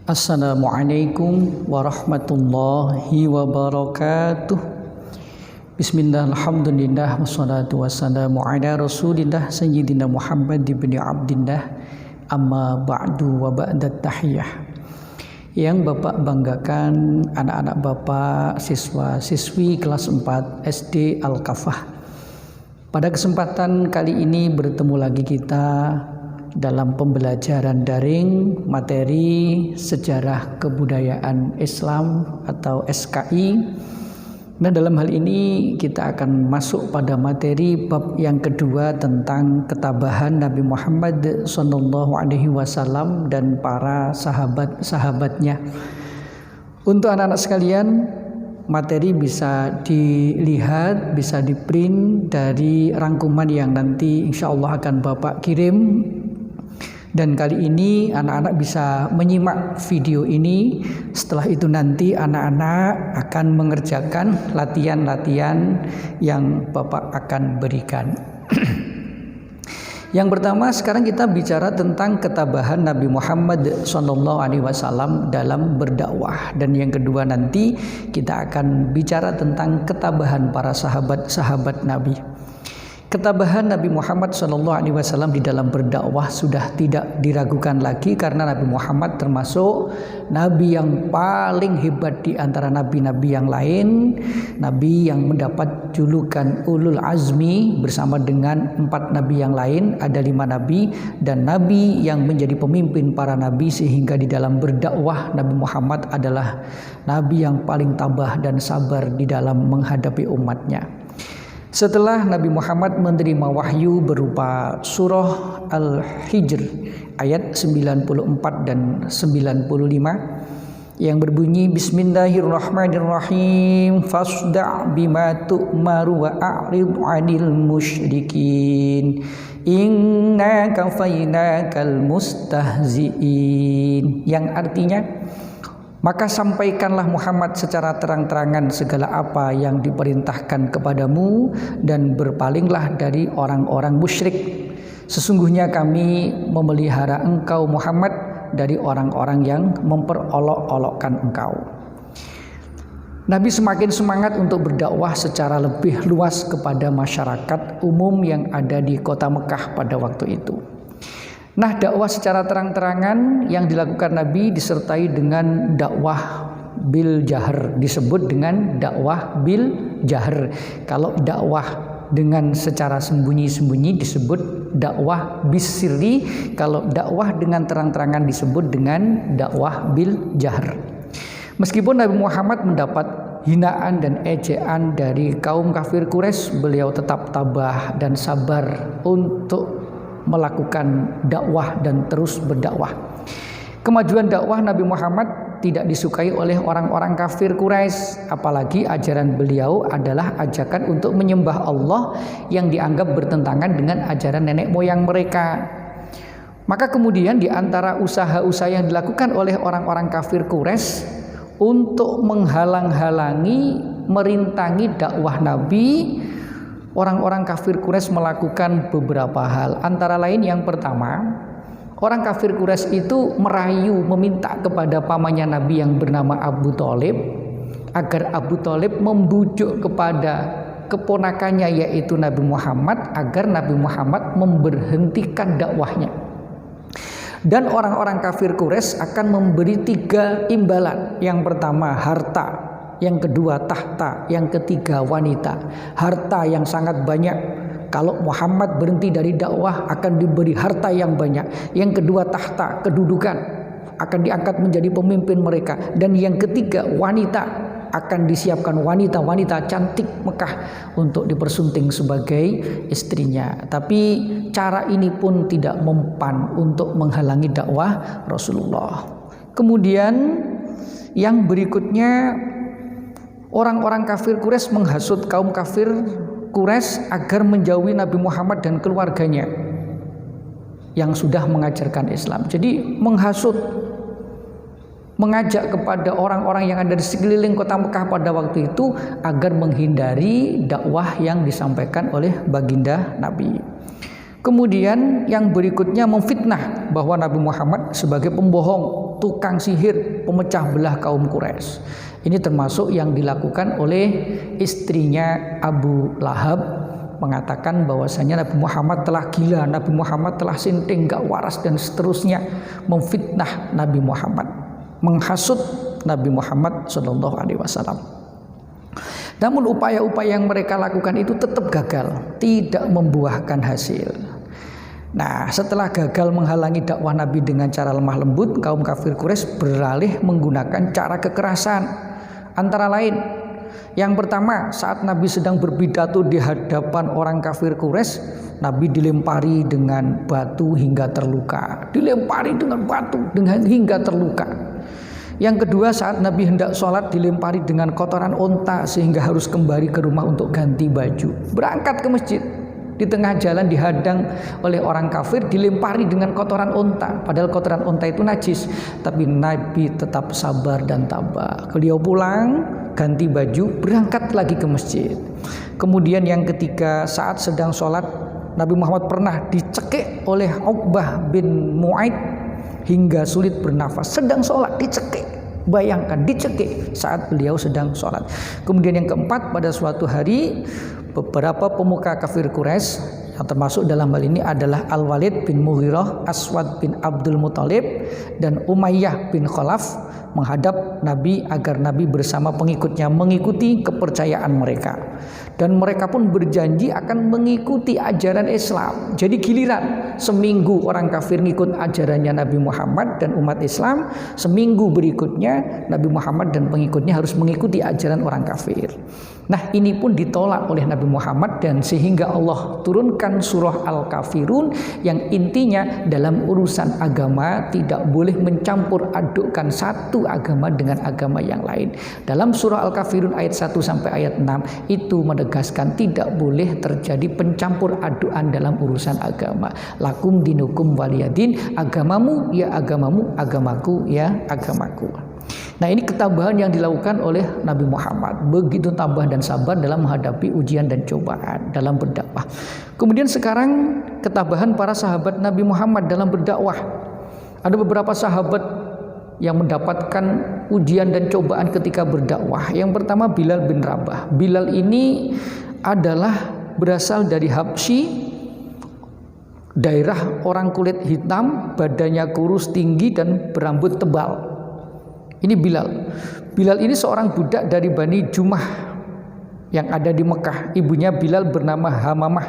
Assalamualaikum warahmatullahi wabarakatuh. Bismillah, alhamdulillah, wassalatu wassalamu ala rasulillah sayyidina Muhammad ibn Abdillah, amma ba'du wa ba'dat tahiyah. Yang Bapak banggakan anak-anak Bapak, siswa-siswi kelas 4 SD Al-Kafah. Pada kesempatan kali ini bertemu lagi kita dalam pembelajaran daring materi Sejarah Kebudayaan Islam atau SKI. Nah, dalam hal ini kita akan masuk pada materi bab yang kedua tentang ketabahan Nabi Muhammad SAW dan para sahabat-sahabatnya. Untuk anak-anak sekalian, materi bisa dilihat, bisa diprint dari rangkuman yang nanti insya Allah akan Bapak kirim. Dan kali ini anak-anak bisa menyimak video ini. Setelah itu nanti anak-anak akan mengerjakan latihan-latihan yang Bapak akan berikan. Yang pertama, sekarang kita bicara tentang ketabahan Nabi Muhammad SAW dalam berdakwah. Dan yang kedua nanti kita akan bicara tentang ketabahan para sahabat-sahabat Nabi. Ketabahan Nabi Muhammad SAW di dalam berdakwah sudah tidak diragukan lagi, karena Nabi Muhammad termasuk Nabi yang paling hebat di antara Nabi-Nabi yang lain. Nabi yang mendapat julukan Ulul Azmi bersama dengan 4 Nabi yang lain, ada 5 Nabi, dan Nabi yang menjadi pemimpin para Nabi, sehingga di dalam berdakwah Nabi Muhammad adalah Nabi yang paling tabah dan sabar di dalam menghadapi umatnya. Setelah Nabi Muhammad menerima wahyu berupa surah Al-Hijr ayat 94 dan 95 yang berbunyi Bismillahirrahmanirrahim, fasda' bima tu'maru wa a'rid 'anil musyrikin inna kafainakal mustahzi'in, yang artinya, maka sampaikanlah Muhammad secara terang-terangan segala apa yang diperintahkan kepadamu dan berpalinglah dari orang-orang musyrik. Sesungguhnya kami memelihara engkau Muhammad dari orang-orang yang memperolok-olokkan engkau. Nabi semakin semangat untuk berdakwah secara lebih luas kepada masyarakat umum yang ada di kota Mekah pada waktu itu. Nah, dakwah secara terang-terangan yang dilakukan Nabi disertai dengan dakwah bil jahr, disebut dengan dakwah bil jahr. Kalau dakwah dengan secara sembunyi-sembunyi disebut dakwah bisirri, kalau dakwah dengan terang-terangan disebut dengan dakwah bil jahr. Meskipun Nabi Muhammad mendapat hinaan dan ejaan dari kaum kafir Quraisy, beliau tetap tabah dan sabar untuk melakukan dakwah dan terus berdakwah. Kemajuan dakwah Nabi Muhammad tidak disukai oleh orang-orang kafir Quraisy, apalagi ajaran beliau adalah ajakan untuk menyembah Allah yang dianggap bertentangan dengan ajaran nenek moyang mereka. Maka kemudian di antara usaha-usaha yang dilakukan oleh orang-orang kafir Quraisy untuk menghalang-halangi, merintangi dakwah Nabi, orang-orang kafir Quraisy melakukan beberapa hal. Antara lain, yang pertama, orang kafir Quraisy itu merayu, meminta kepada pamannya Nabi yang bernama Abu Thalib agar Abu Thalib membujuk kepada keponakannya yaitu Nabi Muhammad agar Nabi Muhammad memberhentikan dakwahnya. Dan orang-orang kafir Quraisy akan memberi 3 imbalan. Yang pertama harta, yang kedua tahta, yang ketiga wanita. Harta yang sangat banyak, kalau Muhammad berhenti dari dakwah akan diberi harta yang banyak. Yang kedua tahta, kedudukan, akan diangkat menjadi pemimpin mereka. Dan yang ketiga wanita, akan disiapkan wanita-wanita cantik Mekah untuk dipersunting sebagai istrinya. Tapi cara ini pun tidak mempan untuk menghalangi dakwah Rasulullah. Kemudian yang berikutnya, orang-orang kafir Quraisy menghasut kaum kafir Quraisy agar menjauhi Nabi Muhammad dan keluarganya yang sudah mengajarkan Islam. Jadi menghasut, mengajak kepada orang-orang yang ada di sekeliling kota Mekah pada waktu itu agar menghindari dakwah yang disampaikan oleh baginda Nabi. Kemudian yang berikutnya memfitnah bahwa Nabi Muhammad sebagai pembohong. tukang sihir, pemecah belah kaum Quraisy. Ini termasuk yang dilakukan oleh istrinya Abu Lahab, mengatakan bahwasanya Nabi Muhammad telah gila, Nabi Muhammad telah sinting, gak waras dan seterusnya, memfitnah Nabi Muhammad, menghasut Nabi Muhammad SAW. Namun upaya-upaya yang mereka lakukan itu tetap gagal, tidak membuahkan hasil. Nah, setelah gagal menghalangi dakwah Nabi dengan cara lemah lembut, kaum kafir Quraisy beralih menggunakan cara kekerasan. Antara lain, yang pertama, saat Nabi sedang berpidato di hadapan orang kafir Quraisy, Nabi dilempari dengan batu hingga terluka. Dilempari dengan batu hingga terluka. Yang kedua, saat Nabi hendak sholat dilempari dengan kotoran onta sehingga harus kembali ke rumah untuk ganti baju. Berangkat ke masjid, di tengah jalan dihadang oleh orang kafir, dilempari dengan kotoran onta. Padahal kotoran onta itu najis, tapi Nabi tetap sabar dan tabah. Beliau pulang, ganti baju, berangkat lagi ke masjid. Kemudian yang ketiga, saat sedang sholat, Nabi Muhammad pernah dicekik oleh Uqbah bin Mu'aid hingga sulit bernafas. Sedang sholat dicekik, bayangkan dicekik saat beliau sedang sholat. Kemudian yang keempat, pada suatu hari beberapa pemuka kafir Quraisy, yang termasuk dalam hal ini adalah Al-Walid bin Mughirah, Aswad bin Abdul Muthalib, dan Umayyah bin Khalaf, menghadap Nabi agar Nabi bersama pengikutnya mengikuti kepercayaan mereka. Dan mereka pun berjanji akan mengikuti ajaran Islam. Jadi giliran, seminggu orang kafir ngikut ajarannya Nabi Muhammad dan umat Islam, seminggu berikutnya Nabi Muhammad dan pengikutnya harus mengikuti ajaran orang kafir. Nah, ini pun ditolak oleh Nabi Muhammad, dan sehingga Allah turunkan surah Al-Kafirun yang intinya dalam urusan agama tidak boleh mencampur adukkan satu agama dengan agama yang lain. Dalam surah Al-Kafirun ayat 1 sampai ayat 6 itu menegaskan tidak boleh terjadi pencampur adukan dalam urusan agama. Lakum dinukum waliyadin, agamamu ya agamamu, agamaku ya agamaku. Nah, ini ketabahan yang dilakukan oleh Nabi Muhammad, begitu tabah dan sabar dalam menghadapi ujian dan cobaan dalam berdakwah. Kemudian sekarang ketabahan para sahabat Nabi Muhammad dalam berdakwah. Ada beberapa sahabat yang mendapatkan ujian dan cobaan ketika berdakwah. Yang pertama Bilal bin Rabah. Bilal ini adalah berasal dari Habsyi, daerah orang kulit hitam, badannya kurus, tinggi dan berambut tebal. Ini Bilal. Bilal ini seorang budak dari Bani Jumah yang ada di Mekah. Ibunya Bilal bernama Hamamah.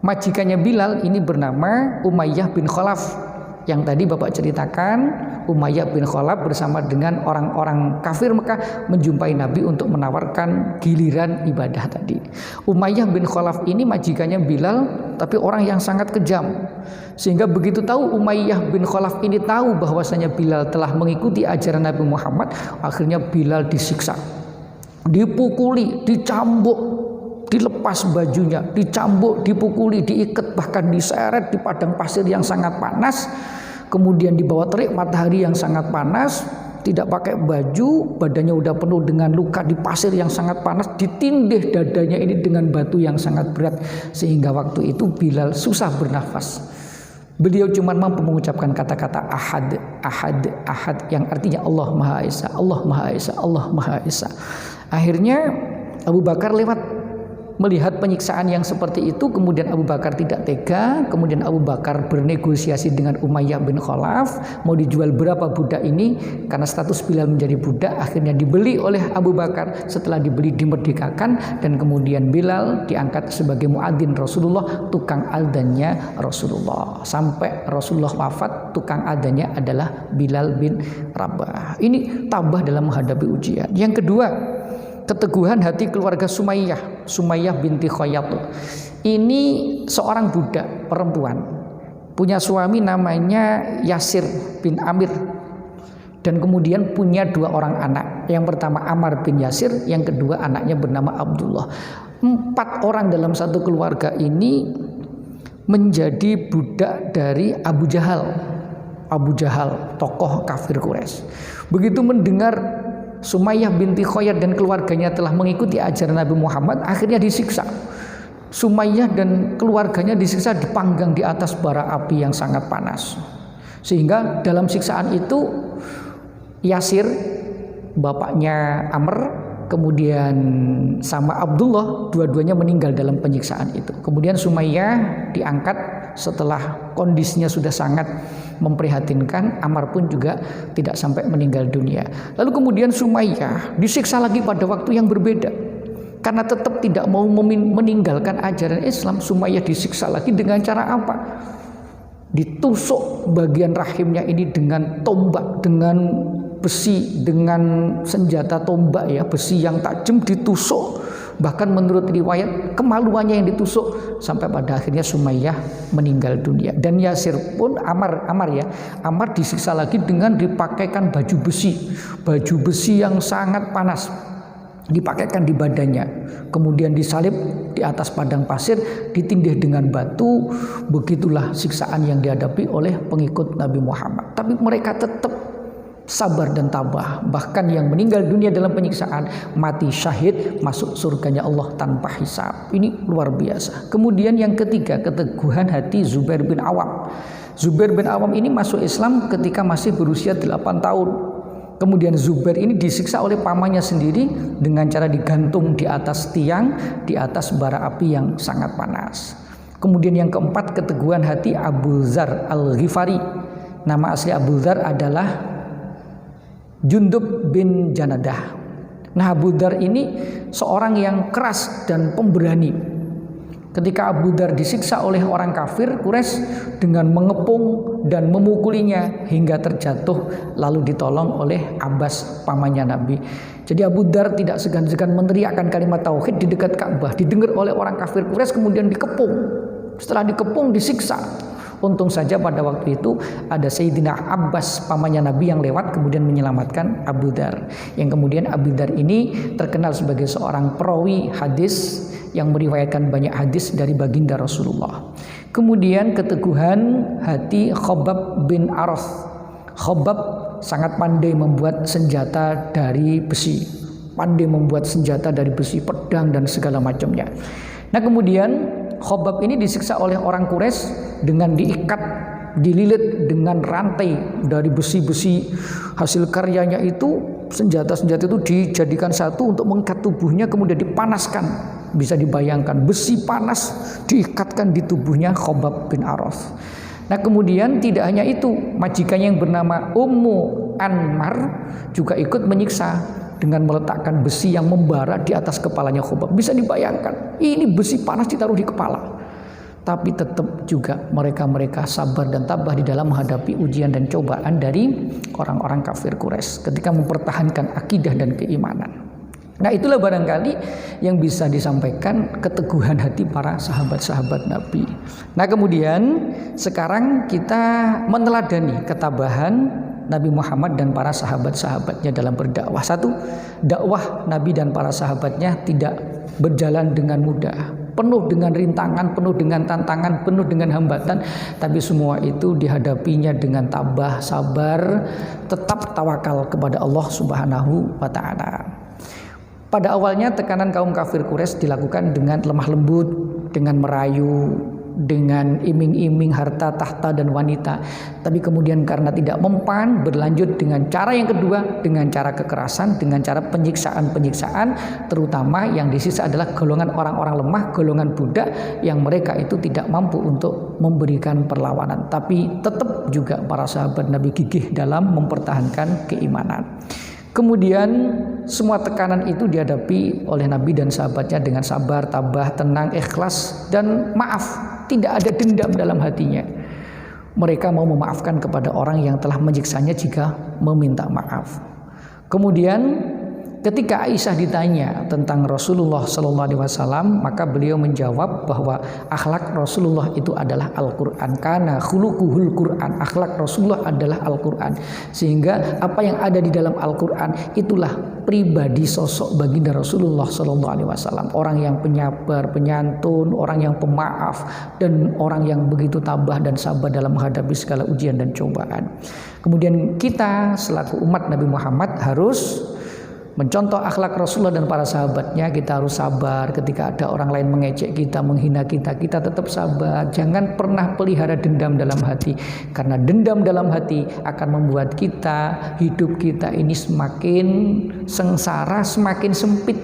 Majikannya Bilal ini bernama Umayyah bin Khalaf. Yang tadi Bapak ceritakan, Umayyah bin Khalaf bersama dengan orang-orang kafir Mekah menjumpai Nabi untuk menawarkan giliran ibadah tadi. Umayyah bin Khalaf ini majikannya Bilal, tapi orang yang sangat kejam. Sehingga begitu tahu Umayyah bin Khalaf ini tahu bahwasanya Bilal telah mengikuti ajaran Nabi Muhammad, akhirnya Bilal disiksa, dipukuli, dicambuk, dilepas bajunya, dicambuk, dipukuli, diikat, bahkan diseret di padang pasir yang sangat panas. Kemudian di bawah terik matahari yang sangat panas, tidak pakai baju, badannya udah penuh dengan luka di pasir yang sangat panas, ditindih dadanya ini dengan batu yang sangat berat, sehingga waktu itu Bilal susah bernafas. Beliau cuma mampu mengucapkan kata-kata ahad, ahad, ahad, yang artinya Allah Maha Esa, Allah Maha Esa, Allah Maha Esa. Akhirnya Abu Bakar lewat, melihat penyiksaan yang seperti itu. Kemudian Abu Bakar tidak tega. Kemudian Abu Bakar bernegosiasi dengan Umayyah bin Khalaf, mau dijual berapa budak ini, karena status Bilal menjadi budak. Akhirnya dibeli oleh Abu Bakar. Setelah dibeli dimerdekakan, dan kemudian Bilal diangkat sebagai muadzin Rasulullah, tukang adzannya Rasulullah. Sampai Rasulullah wafat, tukang adzannya adalah Bilal bin Rabah. Ini tabah dalam menghadapi ujian. Yang kedua, keteguhan hati keluarga Sumayyah, Sumayyah binti Khayyat. Ini seorang budak perempuan, punya suami namanya Yasir bin Amir, dan kemudian punya dua orang anak. Yang pertama Ammar bin Yasir, yang kedua anaknya bernama Abdullah. 4 orang dalam satu keluarga ini menjadi budak dari Abu Jahal. Abu Jahal, tokoh kafir Quraisy. Begitu mendengar Sumayyah binti Khayyat dan keluarganya telah mengikuti ajaran Nabi Muhammad, akhirnya disiksa. Sumayyah dan keluarganya disiksa, dipanggang di atas bara api yang sangat panas. Sehingga dalam siksaan itu Yasir, bapaknya Amr, kemudian sama Abdullah, dua-duanya meninggal dalam penyiksaan itu. Kemudian Sumayyah diangkat setelah kondisinya sudah sangat memprihatinkan. Ammar pun juga tidak sampai meninggal dunia. Lalu kemudian Sumayyah disiksa lagi pada waktu yang berbeda. Karena tetap tidak mau meninggalkan ajaran Islam, Sumayyah disiksa lagi dengan cara apa? Ditusuk bagian rahimnya ini dengan tombak, dengan besi, dengan senjata tombak ya, besi yang tajam ditusuk. Bahkan menurut riwayat kemaluannya yang ditusuk sampai pada akhirnya Sumayyah meninggal dunia. Dan Yasir pun Ammar disiksa lagi dengan dipakaikan baju besi yang sangat panas, dipakaikan di badannya, kemudian disalib di atas padang pasir, ditindih dengan batu. Begitulah siksaan yang dihadapi oleh pengikut Nabi Muhammad. Tapi mereka tetap sabar dan tabah. Bahkan yang meninggal dunia dalam penyiksaan, mati syahid, masuk surganya Allah tanpa hisab. Ini luar biasa. Kemudian yang ketiga, keteguhan hati Zubair bin Awam. Zubair bin Awam ini masuk Islam ketika masih berusia 8 tahun. Kemudian Zubair ini disiksa oleh pamannya sendiri dengan cara digantung di atas tiang, di atas bara api yang sangat panas. Kemudian yang keempat, keteguhan hati Abu Dzar Al-Ghifari. Nama asli Abu Dzar adalah Jundub bin Janadah. Nah, Abu Dzar ini seorang yang keras dan pemberani. Ketika Abu Dzar disiksa oleh orang kafir Quraisy dengan mengepung dan memukulinya hingga terjatuh, lalu ditolong oleh Abbas, pamannya Nabi. Jadi Abu Dzar tidak segan-segan meneriakkan kalimat tauhid di dekat Ka'bah, didengar oleh orang kafir Quraisy, kemudian dikepung. Setelah dikepung disiksa. Untung saja pada waktu itu ada Sayyidina Abbas, pamannya Nabi, yang lewat kemudian menyelamatkan Abu Dzar. Yang kemudian Abu Dzar ini terkenal sebagai seorang perawi hadis yang meriwayatkan banyak hadis dari baginda Rasulullah. Kemudian keteguhan hati Khabbab bin Arath. Khabbab sangat pandai membuat senjata dari besi, pandai membuat senjata dari besi, pedang dan segala macamnya. Nah, kemudian Khabbab ini disiksa oleh orang Quraisy dengan diikat, dililit dengan rantai dari besi-besi. Hasil karyanya itu, senjata-senjata itu dijadikan satu untuk mengikat tubuhnya, kemudian dipanaskan. Bisa dibayangkan, besi panas diikatkan di tubuhnya Khabbab bin Arath. Nah, kemudian tidak hanya itu, majikannya yang bernama Ummu Anmar juga ikut menyiksa dengan meletakkan besi yang membara di atas kepalanya Khabbab. Bisa dibayangkan, ini besi panas ditaruh di kepala. Tapi tetap juga mereka sabar dan tabah di dalam menghadapi ujian dan cobaan dari orang-orang kafir Quraisy ketika mempertahankan akidah dan keimanan. Nah, itulah barangkali yang bisa disampaikan keteguhan hati para sahabat-sahabat Nabi. Nah, kemudian sekarang kita meneladani ketabahan Nabi Muhammad dan para sahabat-sahabatnya dalam berdakwah. Satu, dakwah Nabi dan para sahabatnya tidak berjalan dengan mudah, penuh dengan rintangan, penuh dengan tantangan, penuh dengan hambatan, tapi semua itu dihadapinya dengan tabah, sabar, tetap tawakal kepada Allah Subhanahu wa taala. Pada awalnya tekanan kaum kafir Quraisy dilakukan dengan lemah lembut, dengan merayu, dengan iming-iming harta, tahta dan wanita. Tapi kemudian karena tidak mempan, berlanjut dengan cara yang kedua, dengan cara kekerasan, dengan cara penyiksaan, terutama yang disisa adalah golongan orang-orang lemah, golongan budak yang mereka itu tidak mampu untuk memberikan perlawanan. Tapi tetap juga para sahabat Nabi gigih dalam mempertahankan keimanan. Kemudian semua tekanan itu dihadapi oleh Nabi dan sahabatnya dengan sabar, tabah, tenang, ikhlas, dan maaf. Tidak ada dendam dalam hatinya. Mereka mau memaafkan kepada orang yang telah menyiksanya jika meminta maaf. Kemudian ketika Aisyah ditanya tentang Rasulullah SAW, maka beliau menjawab bahwa akhlak Rasulullah itu adalah Al-Quran. Kana khuluquhul Quran, akhlak Rasulullah adalah Al-Quran. Sehingga apa yang ada di dalam Al-Quran itulah pribadi sosok baginda Rasulullah SAW. Orang yang penyabar, penyantun, orang yang pemaaf, dan orang yang begitu tabah dan sabar dalam menghadapi segala ujian dan cobaan. Kemudian kita selaku umat Nabi Muhammad harus mencontoh akhlak Rasulullah dan para sahabatnya. Kita harus sabar ketika ada orang lain mengejek kita, menghina kita, kita tetap sabar. Jangan pernah pelihara dendam dalam hati, karena dendam dalam hati akan membuat kita, hidup kita ini semakin sengsara, semakin sempit.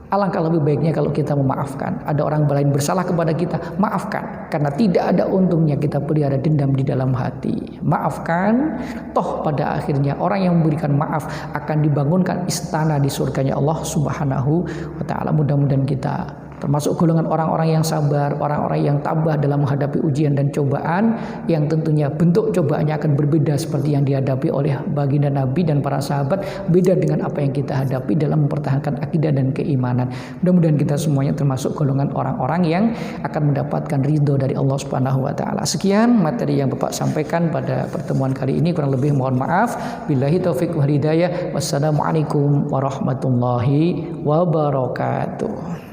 Alangkah lebih baiknya kalau kita memaafkan. Ada orang lain bersalah kepada kita, maafkan, karena tidak ada untungnya kita pelihara dendam di dalam hati. Maafkan, toh pada akhirnya orang yang memberikan maaf akan dibangunkan istana di surganya Allah Subhanahu wa taala. Mudah-mudahan kita termasuk golongan orang-orang yang sabar, orang-orang yang tabah dalam menghadapi ujian dan cobaan, yang tentunya bentuk cobaannya akan berbeda seperti yang dihadapi oleh baginda Nabi dan para sahabat, beda dengan apa yang kita hadapi dalam mempertahankan akidah dan keimanan. Mudah-mudahan kita semuanya termasuk golongan orang-orang yang akan mendapatkan ridho dari Allah Subhanahu wa taala. Sekian materi yang Bapak sampaikan pada pertemuan kali ini, kurang lebih mohon maaf. Billahi taufik wal hidayah. Wassalamualaikum warahmatullahi wabarakatuh.